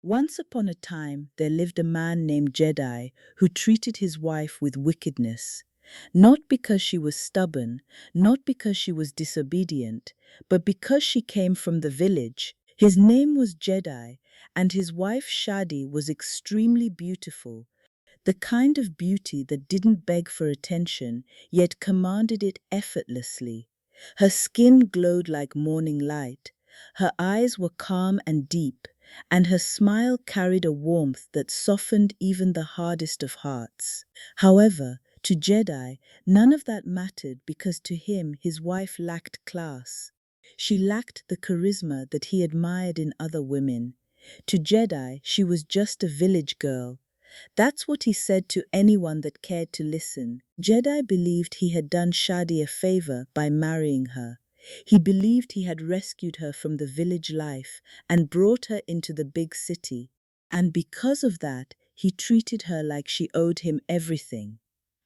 Once upon a time, there lived a man named Jedi who treated his wife with wickedness. Not because she was stubborn, not because she was disobedient, but because she came from the village. His name was Jedi, and his wife Shadi was extremely beautiful, the kind of beauty that didn't beg for attention, yet commanded it effortlessly. Her skin glowed like morning light, her eyes were calm and deep, and her smile carried a warmth that softened even the hardest of hearts. However, to Jedi, none of that mattered because to him his wife lacked class. She lacked the charisma that he admired in other women. To Jedi, she was just a village girl. That's what he said to anyone that cared to listen. Jedi believed he had done Shadi a favor by marrying her. He believed he had rescued her from the village life and brought her into the big city. And because of that, he treated her like she owed him everything.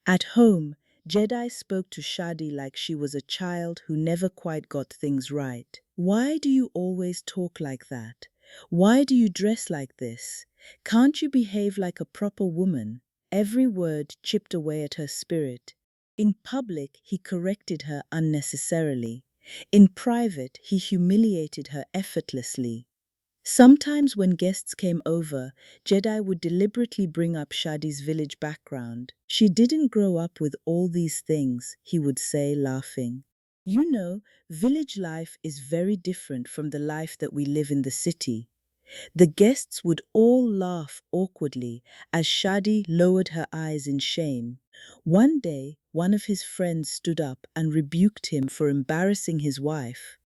At home, Jedi spoke to Shadi like she was a child who never quite got things right. Why do you always talk like that? Why do you dress like this? Can't you behave like a proper woman? Every word chipped away at her spirit. In public, he corrected her unnecessarily. In private, he humiliated her effortlessly. Sometimes when guests came over, Jedi would deliberately bring up Shadi's village background. She didn't grow up with all these things, he would say, laughing. You know, village life is very different from the life that we live in the city. The guests would all laugh awkwardly as Shadi lowered her eyes in shame. One day, one of his friends stood up and rebuked him for embarrassing his wife.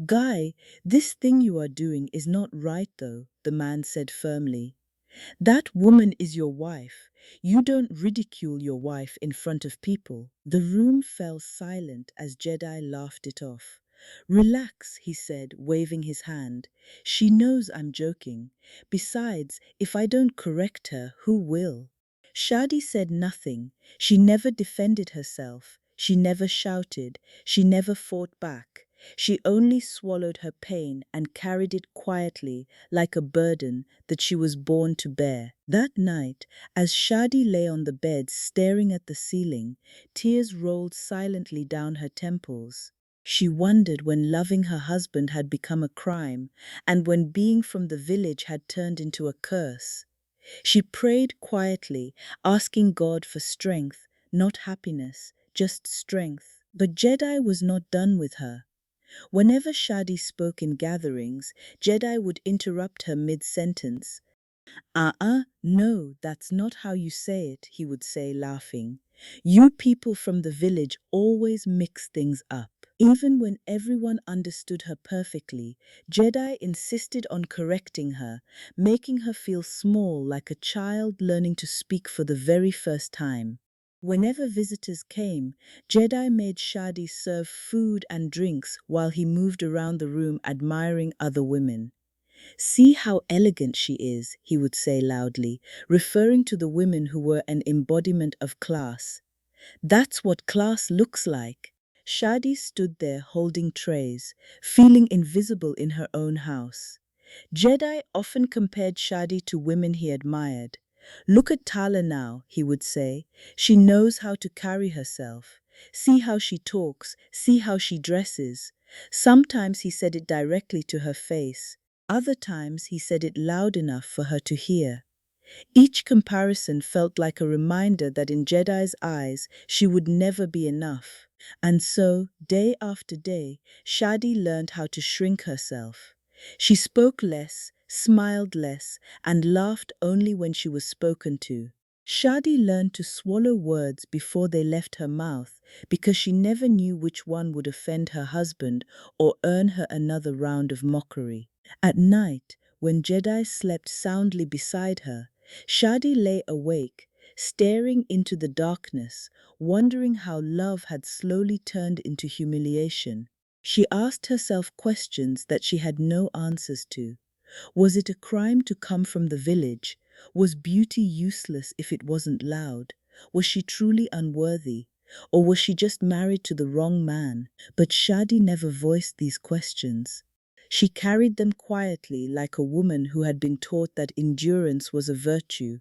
Guy, this thing you are doing is not right, though, the man said firmly. That woman is your wife. You don't ridicule your wife in front of people. The room fell silent as Jedi laughed it off. Relax, he said, waving his hand. She knows I'm joking. Besides, if I don't correct her, who will? Shadi said nothing. She never defended herself. She never shouted. She never fought back. She only swallowed her pain and carried it quietly, like a burden that she was born to bear. That night, as Shadi lay on the bed staring at the ceiling, tears rolled silently down her temples. She wondered when loving her husband had become a crime, and when being from the village had turned into a curse. She prayed quietly, asking God for strength, not happiness, just strength. But Jedi was not done with her. Whenever Shadi spoke in gatherings, Jedi would interrupt her mid-sentence. No, that's not how you say it, he would say, laughing. You people from the village always mix things up. Even when everyone understood her perfectly, Jedi insisted on correcting her, making her feel small like a child learning to speak for the very first time. Whenever visitors came, Jedi made Shadi serve food and drinks while he moved around the room admiring other women. See how elegant she is, he would say loudly, referring to the women who were an embodiment of class. That's what class looks like. Shadi stood there holding trays, feeling invisible in her own house. Jedi often compared Shadi to women he admired. Look at Tala now, he would say. She knows how to carry herself. See how she talks, see how she dresses. Sometimes he said it directly to her face. Other times he said it loud enough for her to hear. Each comparison felt like a reminder that in Jedi's eyes she would never be enough. And so, day after day, Shadi learned how to shrink herself. She spoke less, smiled less, and laughed only when she was spoken to. Shadi learned to swallow words before they left her mouth because she never knew which one would offend her husband or earn her another round of mockery. At night, when Jedi slept soundly beside her, Shadi lay awake, staring into the darkness, wondering how love had slowly turned into humiliation. She asked herself questions that she had no answers to. Was it a crime to come from the village? Was beauty useless if it wasn't loud? Was she truly unworthy? Or was she just married to the wrong man? But Shadi never voiced these questions. She carried them quietly like a woman who had been taught that endurance was a virtue.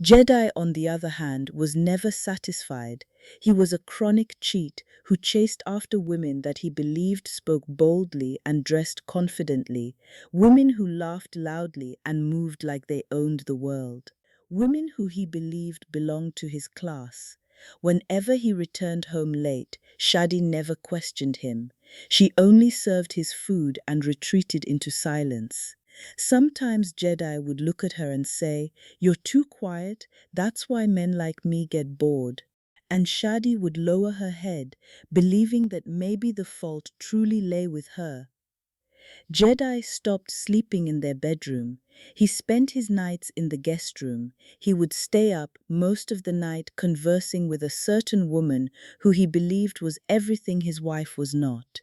Jedi, on the other hand, was never satisfied. He was a chronic cheat who chased after women that he believed spoke boldly and dressed confidently, women who laughed loudly and moved like they owned the world, women who he believed belonged to his class. Whenever he returned home late, Shadi never questioned him. She only served his food and retreated into silence. Sometimes Jedi would look at her and say, "You're too quiet, that's why men like me get bored." And Shadi would lower her head, believing that maybe the fault truly lay with her. Jedi stopped sleeping in their bedroom. He spent his nights in the guest room. He would stay up most of the night conversing with a certain woman who he believed was everything his wife was not.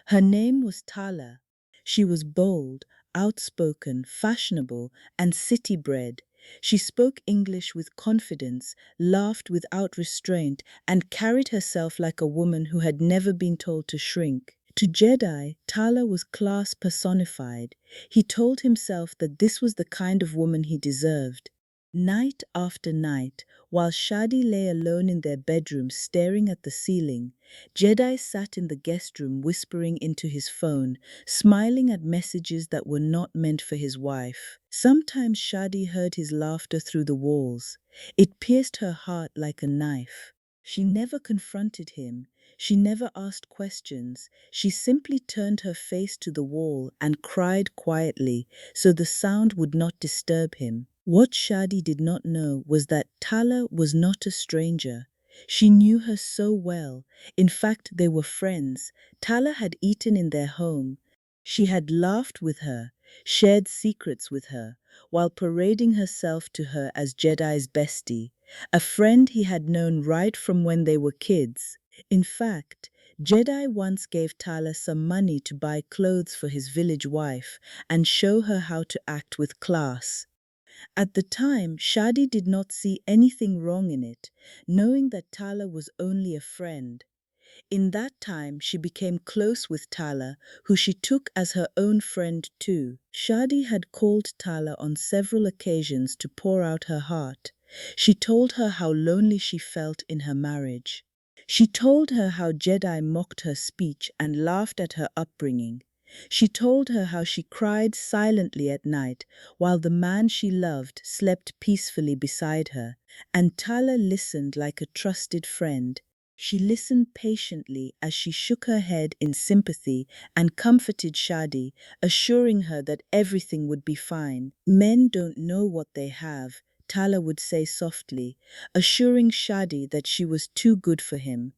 Her name was Tala. She was bold, outspoken, fashionable, and city-bred. She spoke English with confidence, laughed without restraint, and carried herself like a woman who had never been told to shrink. To Jedi, Tala was class personified. He told himself that this was the kind of woman he deserved. Night after night, while Shadi lay alone in their bedroom staring at the ceiling, Jedi sat in the guest room whispering into his phone, smiling at messages that were not meant for his wife. Sometimes Shadi heard his laughter through the walls. It pierced her heart like a knife. She never confronted him. She never asked questions. She simply turned her face to the wall and cried quietly so the sound would not disturb him. What Shadi did not know was that Tala was not a stranger. She knew her so well. In fact, they were friends. Tala had eaten in their home. She had laughed with her, shared secrets with her, while parading herself to her as Jedi's bestie, a friend he had known right from when they were kids. In fact, Jedi once gave Tala some money to buy clothes for his village wife and show her how to act with class. At the time, Shadi did not see anything wrong in it, knowing that Tala was only a friend. In that time, she became close with Tala, who she took as her own friend too. Shadi had called Tala on several occasions to pour out her heart. She told her how lonely she felt in her marriage. She told her how Jedi mocked her speech and laughed at her upbringing. She told her how she cried silently at night while the man she loved slept peacefully beside her, and Tala listened like a trusted friend. She listened patiently as she shook her head in sympathy and comforted Shadi, assuring her that everything would be fine. "Men don't know what they have," Tala would say softly, assuring Shadi that she was too good for him.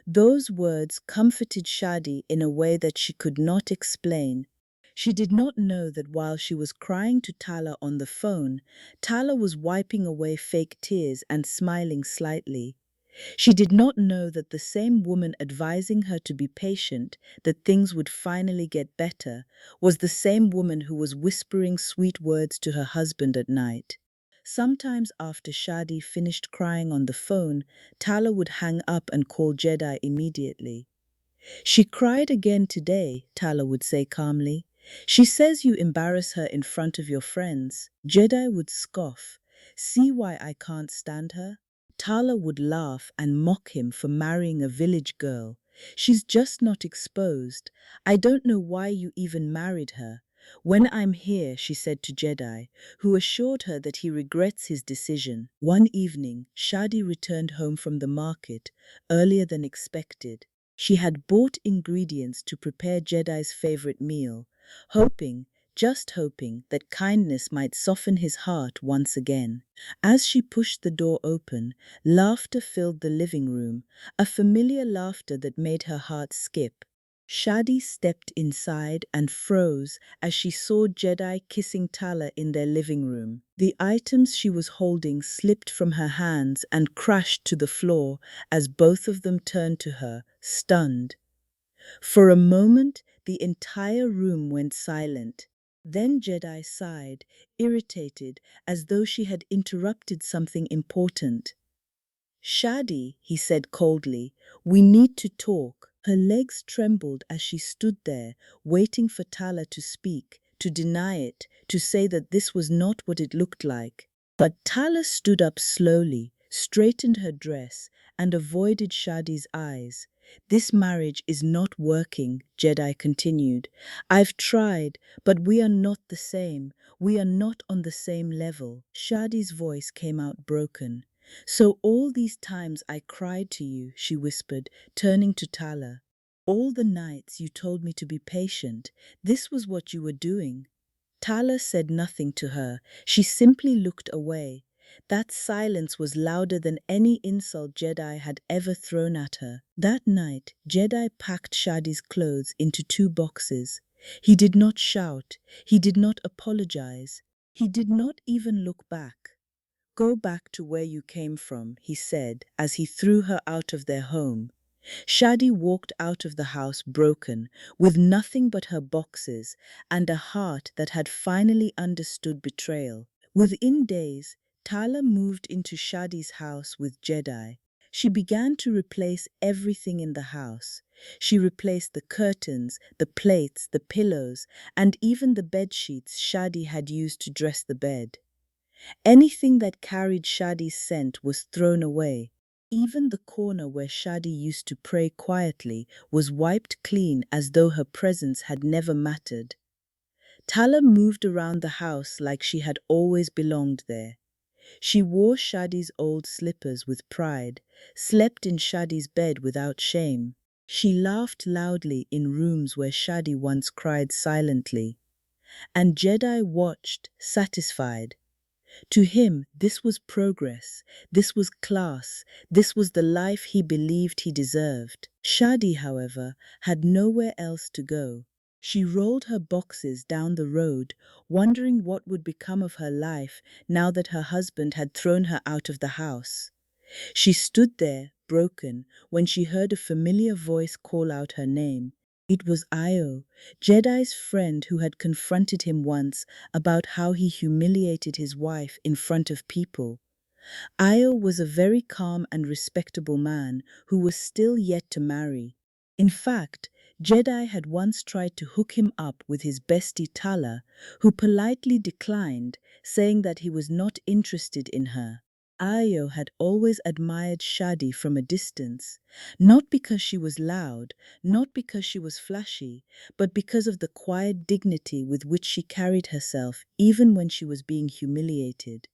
Those words comforted Shadi in a way that she could not explain. She did not know that while she was crying to Tala on the phone, Tala was wiping away fake tears and smiling slightly. She did not know that the same woman advising her to be patient, that things would finally get better, was the same woman who was whispering sweet words to her husband at night. Sometimes after Shadi finished crying on the phone, Tala would hang up and call Jedi immediately. "She cried again today," Tala would say calmly. "She says you embarrass her in front of your friends." Jedi would scoff. "See why I can't stand her?" Tala would laugh and mock him for marrying a village girl. "She's just not exposed. I don't know why you even married her." "When I'm here," she said to Jedi, who assured her that he regrets his decision. One evening, Shadi returned home from the market earlier than expected. She had bought ingredients to prepare Jedi's favorite meal, hoping, just hoping, that kindness might soften his heart once again. As she pushed the door open, laughter filled the living room, a familiar laughter that made her heart skip. Shadi stepped inside and froze as she saw Jedi kissing Tala in their living room. The items she was holding slipped from her hands and crashed to the floor as both of them turned to her, stunned. For a moment, the entire room went silent. Then Jedi sighed, irritated, as though she had interrupted something important. "Shadi," he said coldly, "we need to talk." Her legs trembled as she stood there, waiting for Tala to speak, to deny it, to say that this was not what it looked like. But Tala stood up slowly, straightened her dress, and avoided Shadi's eyes. "This marriage is not working," Jedi continued. "I've tried, but we are not the same. We are not on the same level." Shadi's voice came out broken. "So all these times I cried to you," she whispered, turning to Tala. "All the nights you told me to be patient. This was what you were doing." Tala said nothing to her. She simply looked away. That silence was louder than any insult Jedi had ever thrown at her. That night, Jedi packed Shadi's clothes into 2 boxes. He did not shout. He did not apologize. He did not even look back. "Go back to where you came from," he said as he threw her out of their home. Shadi walked out of the house broken, with nothing but her boxes and a heart that had finally understood betrayal. Within days, Tala moved into Shadi's house with Jedi. She began to replace everything in the house. She replaced the curtains, the plates, the pillows, and even the bed sheets Shadi had used to dress the bed. Anything that carried Shadi's scent was thrown away. Even the corner where Shadi used to pray quietly was wiped clean as though her presence had never mattered. Tala moved around the house like she had always belonged there. She wore Shadi's old slippers with pride, slept in Shadi's bed without shame. She laughed loudly in rooms where Shadi once cried silently. And Jedi watched, satisfied. To him, this was progress, this was class, this was the life he believed he deserved. Shadi, however, had nowhere else to go. She rolled her boxes down the road, wondering what would become of her life now that her husband had thrown her out of the house. She stood there, broken, when she heard a familiar voice call out her name. It was Io, Jedi's friend who had confronted him once about how he humiliated his wife in front of people. Io was a very calm and respectable man who was still yet to marry. In fact, Jedi had once tried to hook him up with his bestie Tala, who politely declined, saying that he was not interested in her. Io had always admired Shadi from a distance, not because she was loud, not because she was flashy, but because of the quiet dignity with which she carried herself even when she was being humiliated.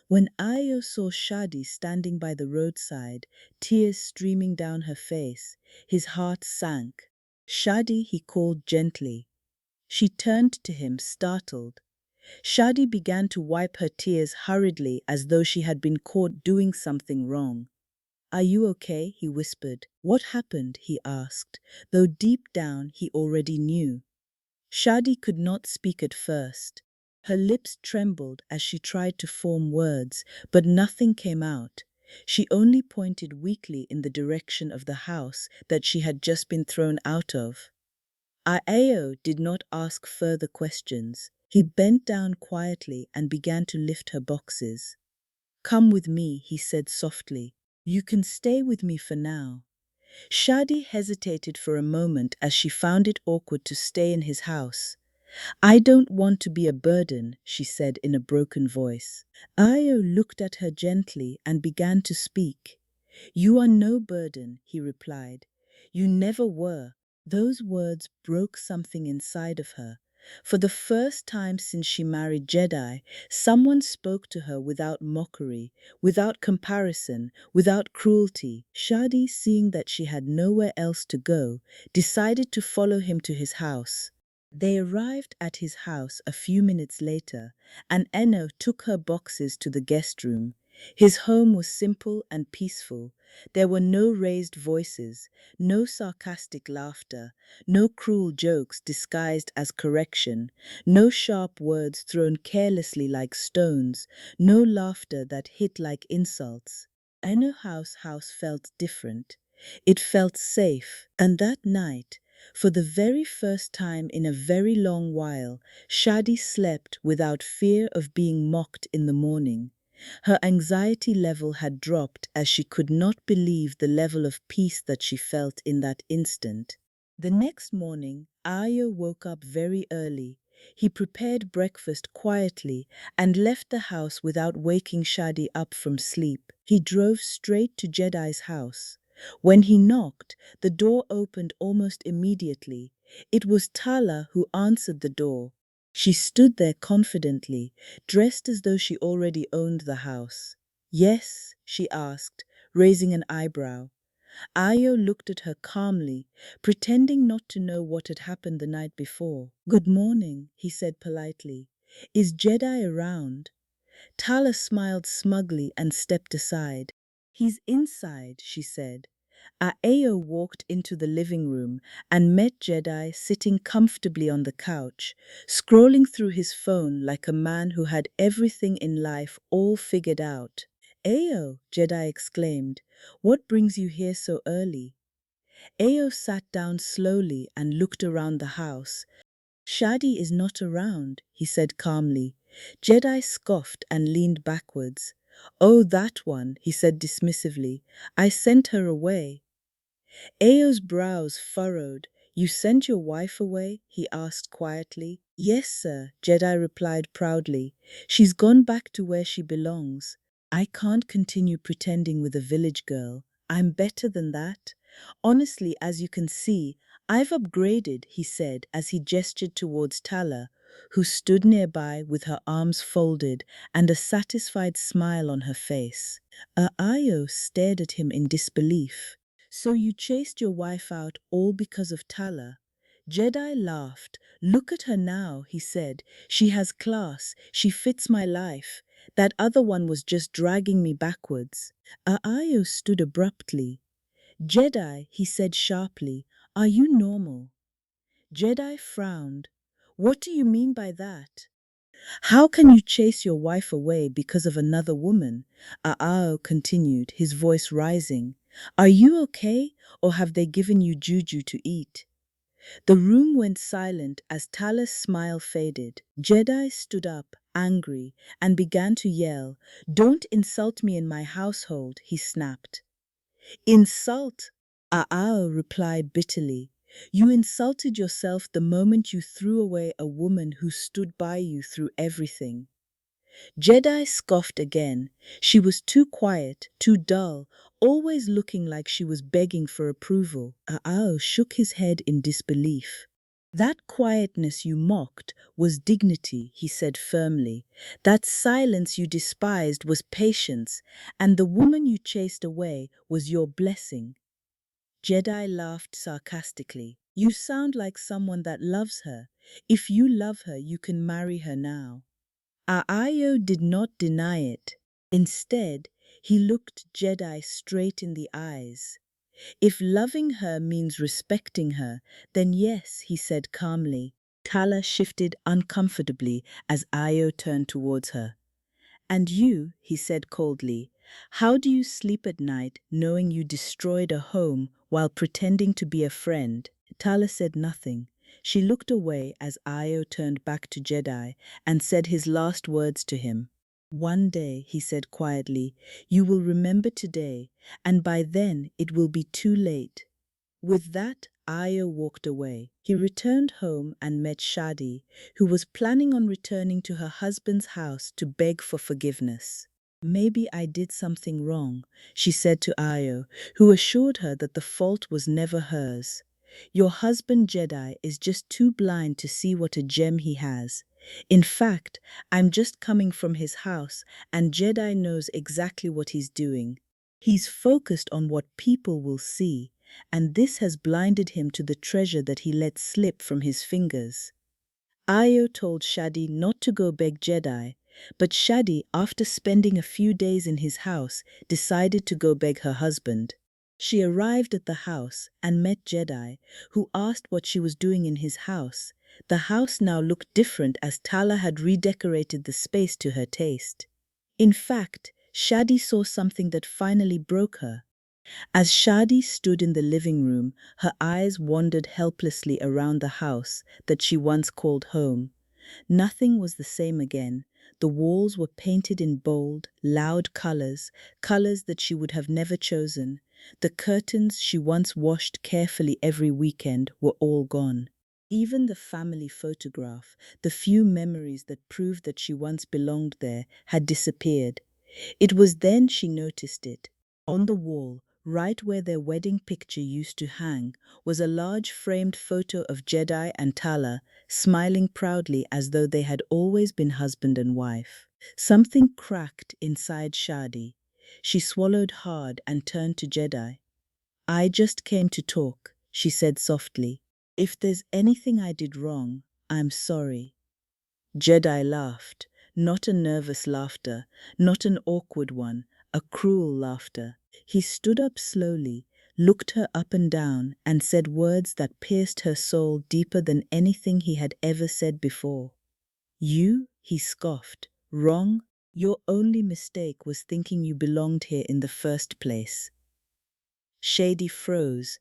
When Io saw Shadi standing by the roadside, tears streaming down her face, his heart sank. "Shadi," he called gently. She turned to him, startled. Shadi began to wipe her tears hurriedly as though she had been caught doing something wrong. "Are you okay?" he whispered. "What happened?" he asked, though deep down he already knew. Shadi could not speak at first. Her lips trembled as she tried to form words, but nothing came out. She only pointed weakly in the direction of the house that she had just been thrown out of. Aeo did not ask further questions. He bent down quietly and began to lift her boxes. "Come with me," he said softly. "You can stay with me for now." Shadi hesitated for a moment as she found it awkward to stay in his house. "I don't want to be a burden," she said in a broken voice. Io looked at her gently and began to speak. "You are no burden," he replied. "You never were." Those words broke something inside of her. For the first time since she married Jedi, someone spoke to her without mockery, without comparison, without cruelty. Shadi, seeing that she had nowhere else to go, decided to follow him to his house. They arrived at his house a few minutes later, and Eno took her boxes to the guest room. His home was simple and peaceful. There were no raised voices, no sarcastic laughter, no cruel jokes disguised as correction, no sharp words thrown carelessly like stones, no laughter that hit like insults. Eno house felt different. It felt safe, and that night, for the very first time in a very long while, Shadi slept without fear of being mocked in the morning. Her anxiety level had dropped as she could not believe the level of peace that she felt in that instant. The next morning, Ayo woke up very early. He prepared breakfast quietly and left the house without waking Shadi up from sleep. He drove straight to Jedi's house. When he knocked, the door opened almost immediately. It was Tala who answered the door. She stood there confidently, dressed as though she already owned the house. "Yes?" she asked, raising an eyebrow. Ayo looked at her calmly, pretending not to know what had happened the night before. "Good morning," he said politely. "Is Jedi around?" Tala smiled smugly and stepped aside. "He's inside," she said. Ayo walked into the living room and met Jedi sitting comfortably on the couch, scrolling through his phone like a man who had everything in life all figured out. "Ayo," Jedi exclaimed, "what brings you here so early?" Ayo sat down slowly and looked around the house. "Shadi is not around," he said calmly. Jedi scoffed and leaned backwards. "Oh, that one," he said dismissively. "I sent her away." Ayo's brows furrowed. "You sent your wife away?" he asked quietly. "Yes, sir," Jedi replied proudly. "She's gone back to where she belongs. I can't continue pretending with a village girl. I'm better than that. Honestly, as you can see, I've upgraded," he said as he gestured towards Tala, who stood nearby with her arms folded and a satisfied smile on her face. Ayo stared at him in disbelief. "So you chased your wife out all because of Tala?" Jedi laughed. "Look at her now," he said. "She has class. She fits my life. That other one was just dragging me backwards." Ayo stood abruptly. "Jedi," he said sharply, "are you normal?" Jedi frowned. "What do you mean by that?" "How can you chase your wife away because of another woman?" Aao continued, his voice rising. "Are you okay, or have they given you juju to eat?" The room went silent as Tala's smile faded. Jedi stood up, angry, and began to yell. "Don't insult me in my household," he snapped. "Insult?" Aao replied bitterly. "You insulted yourself the moment you threw away a woman who stood by you through everything." Jedi scoffed again. She was too quiet, too dull, always looking like she was begging for approval. Aao shook his head in disbelief. "That quietness you mocked was dignity," he said firmly. "That silence you despised was patience, and the woman you chased away was your blessing." Jedi laughed sarcastically. "You sound like someone that loves her. If you love her, you can marry her now." Aayo did not deny it. Instead, he looked Jedi straight in the eyes. "If loving her means respecting her, then yes," he said calmly. Tala shifted uncomfortably as Ayo turned towards her. "And you," he said coldly, "how do you sleep at night knowing you destroyed a home while pretending to be a friend?" Tala said nothing. She looked away as Ayo turned back to Jedi and said his last words to him. "One day," he said quietly, "you will remember today, and by then it will be too late." With that, Ayo walked away. He returned home and met Shadi, who was planning on returning to her husband's house to beg for forgiveness. "Maybe I did something wrong," she said to Ayo, who assured her that the fault was never hers. "Your husband Jedi is just too blind to see what a gem he has. In fact, I'm just coming from his house, and Jedi knows exactly what he's doing. He's focused on what people will see, and this has blinded him to the treasure that he let slip from his fingers." Ayo told Shadi not to go beg Jedi, but Shadi, after spending a few days in his house, decided to go beg her husband. She arrived at the house and met Jedi, who asked what she was doing in his house. The house now looked different as Tala had redecorated the space to her taste. In fact, Shadi saw something that finally broke her. As Shadi stood in the living room, her eyes wandered helplessly around the house that she once called home. Nothing was the same again. The walls were painted in bold, loud colors, colors that she would have never chosen. The curtains she once washed carefully every weekend were all gone. Even the family photograph, the few memories that proved that she once belonged there, had disappeared. It was then she noticed it. On the wall, right where their wedding picture used to hang, was a large framed photo of Jedi and Tala, smiling proudly as though they had always been husband and wife. Something cracked inside Shadi. She swallowed hard and turned to Jedi. "I just came to talk," she said softly. "If there's anything I did wrong, I'm sorry." Jedi laughed, not a nervous laughter, not an awkward one, a cruel laughter. He stood up slowly, looked her up and down, and said words that pierced her soul deeper than anything he had ever said before. "You?" he scoffed. "Wrong? Your only mistake was thinking you belonged here in the first place." Shady froze.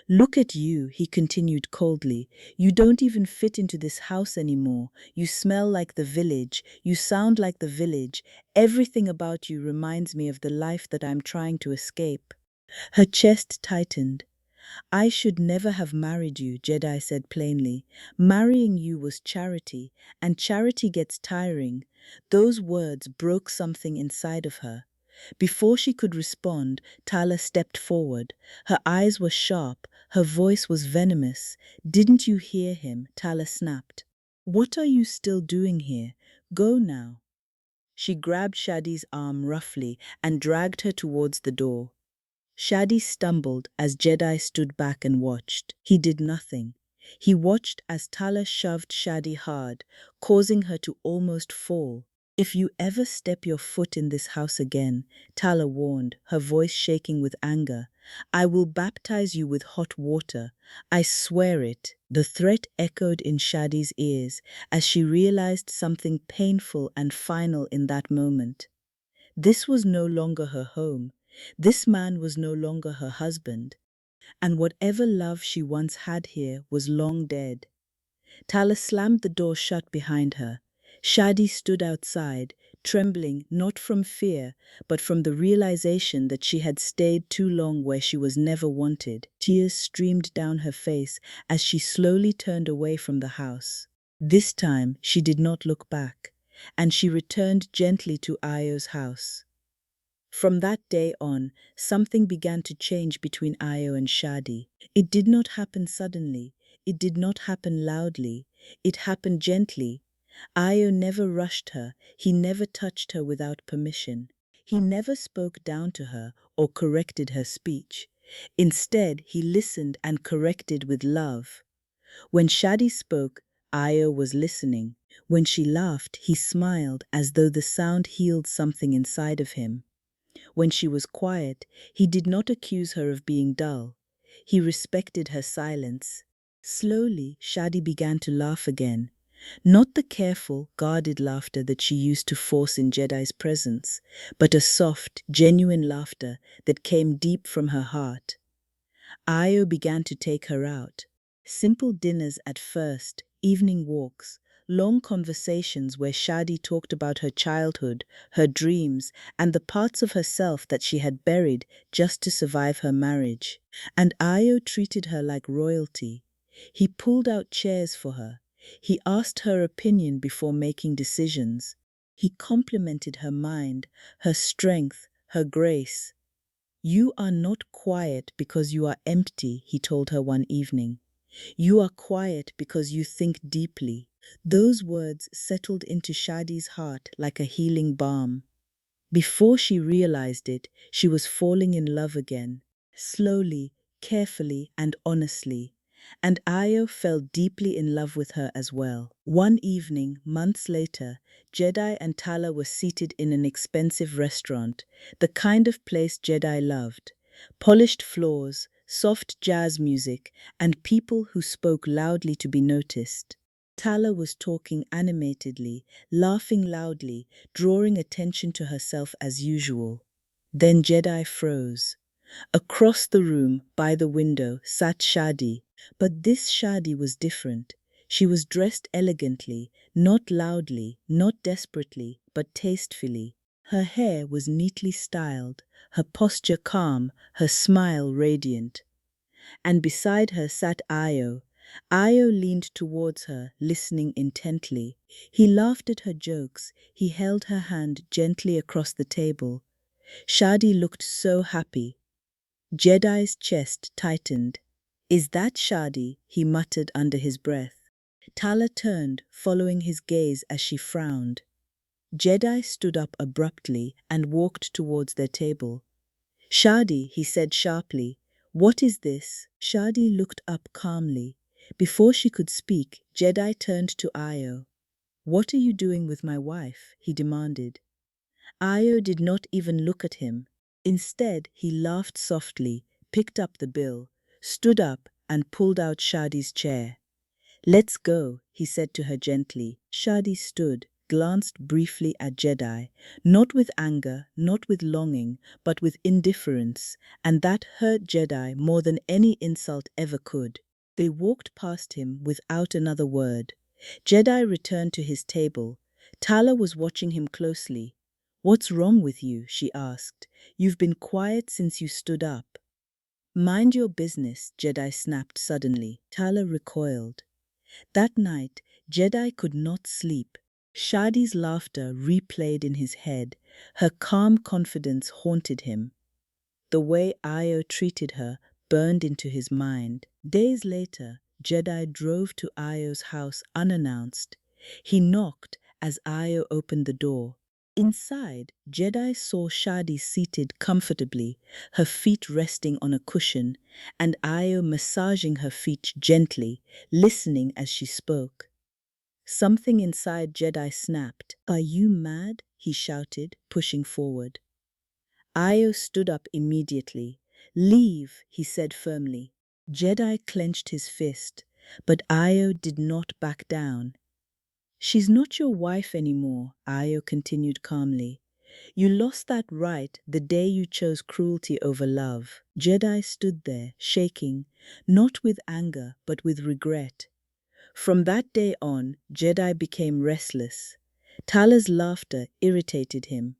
"Look at you," he continued coldly. "You don't even fit into this house anymore. You smell like the village. You sound like the village. Everything about you reminds me of the life that I'm trying to escape." Her chest tightened. "I should never have married you," Jedi said plainly. "Marrying you was charity, and charity gets tiring." Those words broke something inside of her. Before she could respond, Tala stepped forward. Her eyes were sharp, her voice was venomous. "Didn't you hear him?" Tala snapped. "What are you still doing here? Go now." She grabbed Shadi's arm roughly and dragged her towards the door. Shadi stumbled as Jedi stood back and watched. He did nothing. He watched as Tala shoved Shadi hard, causing her to almost fall. "If you ever step your foot in this house again," Tala warned, her voice shaking with anger, "I will baptize you with hot water. I swear it." The threat echoed in Shadi's ears as she realized something painful and final in that moment. This was no longer her home. This man was no longer her husband. And whatever love she once had here was long dead. Tala slammed the door shut behind her. Shadi stood outside, trembling not from fear, but from the realization that she had stayed too long where she was never wanted. Tears streamed down her face as she slowly turned away from the house. This time she did not look back, and she returned gently to Ayo's house. From that day on, something began to change between Ayo and Shadi. It did not happen suddenly. It did not happen loudly. It happened gently. Ayo never rushed her. He never touched her without permission. He never spoke down to her or corrected her speech. Instead, he listened and corrected with love. When Shadi spoke, Ayo was listening. When she laughed, he smiled as though the sound healed something inside of him. When she was quiet, he did not accuse her of being dull. He respected her silence. Slowly, Shadi began to laugh again. Not the careful, guarded laughter that she used to force in Jedi's presence, but a soft, genuine laughter that came deep from her heart. Ayo began to take her out. Simple dinners at first, evening walks, long conversations where Shadi talked about her childhood, her dreams, and the parts of herself that she had buried just to survive her marriage. And Ayo treated her like royalty. He pulled out chairs for her. He asked her opinion before making decisions. He complimented her mind, her strength, her grace. "You are not quiet because you are empty," he told her one evening. "You are quiet because you think deeply." Those words settled into Shadi's heart like a healing balm. Before she realized it, she was falling in love again, slowly, carefully, and honestly. And Ayo fell deeply in love with her as well. One evening, months later, Jedi and Tala were seated in an expensive restaurant, the kind of place Jedi loved. Polished floors, soft jazz music, and people who spoke loudly to be noticed. Tala was talking animatedly, laughing loudly, drawing attention to herself as usual. Then Jedi froze. Across the room, by the window, sat Shadi. But this Shadi was different. She was dressed elegantly, not loudly, not desperately, but tastefully. Her hair was neatly styled, her posture calm, her smile radiant. And beside her sat Io. Io leaned towards her, listening intently. He laughed at her jokes, he held her hand gently across the table. Shadi looked so happy. Jedi's chest tightened. "Is that Shadi?" he muttered under his breath. Tala turned, following his gaze as she frowned. Jedi stood up abruptly and walked towards their table. "Shadi," he said sharply, "what is this?" Shadi looked up calmly. Before she could speak, Jedi turned to Io. "What are you doing with my wife?" he demanded. Io did not even look at him. Instead, he laughed softly, picked up the bill, stood up, and pulled out Shadi's chair. "Let's go," he said to her gently. Shadi stood, glanced briefly at Jedi, not with anger, not with longing, but with indifference, and that hurt Jedi more than any insult ever could. They walked past him without another word. Jedi returned to his table. Tala was watching him closely. "What's wrong with you?" she asked. "You've been quiet since you stood up." "Mind your business," Jedi snapped suddenly. Tala recoiled. That night, Jedi could not sleep. Shadi's laughter replayed in his head. Her calm confidence haunted him. The way Io treated her burned into his mind. Days later, Jedi drove to Io's house unannounced. He knocked as Io opened the door. Inside, Jedi saw Shadi seated comfortably, her feet resting on a cushion, and Io massaging her feet gently, listening as she spoke. Something inside Jedi snapped. "Are you mad?" he shouted, pushing forward. Io stood up immediately. "Leave," he said firmly. Jedi clenched his fist, but Io did not back down. "She's not your wife anymore," Io continued calmly. "You lost that right the day you chose cruelty over love." Jedi stood there, shaking, not with anger, but with regret. From that day on, Jedi became restless. Tala's laughter irritated him.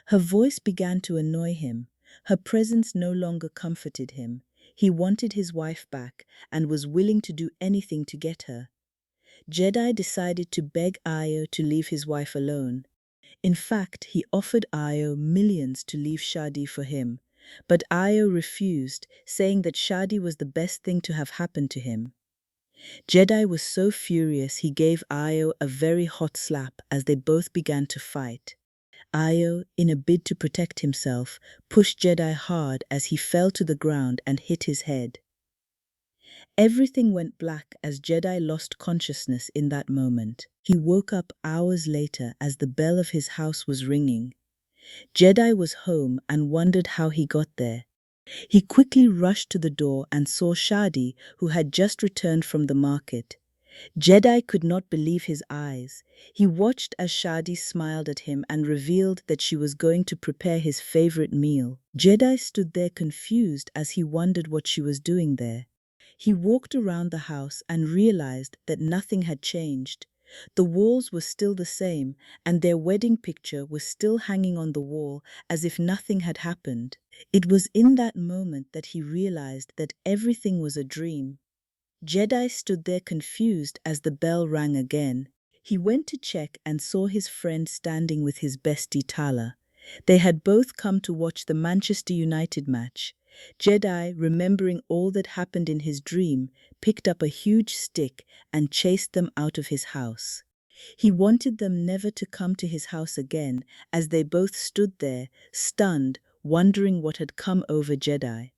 Her voice began to annoy him. Her presence no longer comforted him. He wanted his wife back and was willing to do anything to get her. Jedi decided to beg Io to leave his wife alone. In fact, he offered Io millions to leave Shadi for him, but Io refused, saying that Shadi was the best thing to have happened to him. Jedi was so furious he gave Io a very hot slap as they both began to fight. Io, in a bid to protect himself, pushed Jedi hard as he fell to the ground and hit his head. Everything went black as Jedi lost consciousness in that moment. He woke up hours later as the bell of his house was ringing. Jedi was home and wondered how he got there. He quickly rushed to the door and saw Shadi, who had just returned from the market. Jedi could not believe his eyes. He watched as Shadi smiled at him and revealed that she was going to prepare his favorite meal. Jedi stood there confused as he wondered what she was doing there. He walked around the house and realized that nothing had changed. The walls were still the same, and their wedding picture was still hanging on the wall as if nothing had happened. It was in that moment that he realized that everything was a dream. Jedi stood there confused as the bell rang again. He went to check and saw his friend standing with his bestie Tala. They had both come to watch the Manchester United match. Jedi, remembering all that happened in his dream, picked up a huge stick and chased them out of his house. He wanted them never to come to his house again, as they both stood there, stunned, wondering what had come over Jedi.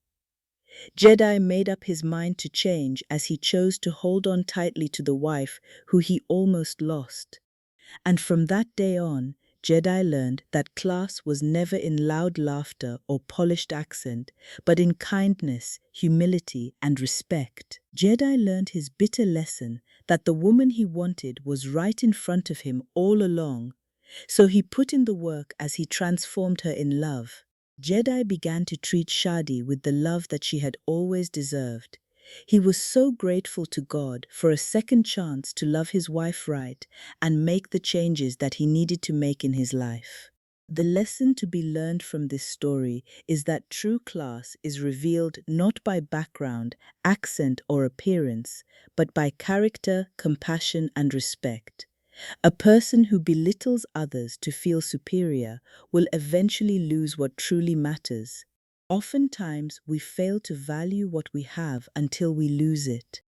Jedi made up his mind to change as he chose to hold on tightly to the wife who he almost lost. And from that day on, Jedi learned that class was never in loud laughter or polished accent, but in kindness, humility, and respect. Jedi learned his bitter lesson that the woman he wanted was right in front of him all along, so he put in the work as he transformed her in love. Jedi began to treat Shadi with the love that she had always deserved. He was so grateful to God for a second chance to love his wife right and make the changes that he needed to make in his life. The lesson to be learned from this story is that true class is revealed not by background, accent, or appearance, but by character, compassion, and respect. A person who belittles others to feel superior will eventually lose what truly matters. Oftentimes, we fail to value what we have until we lose it.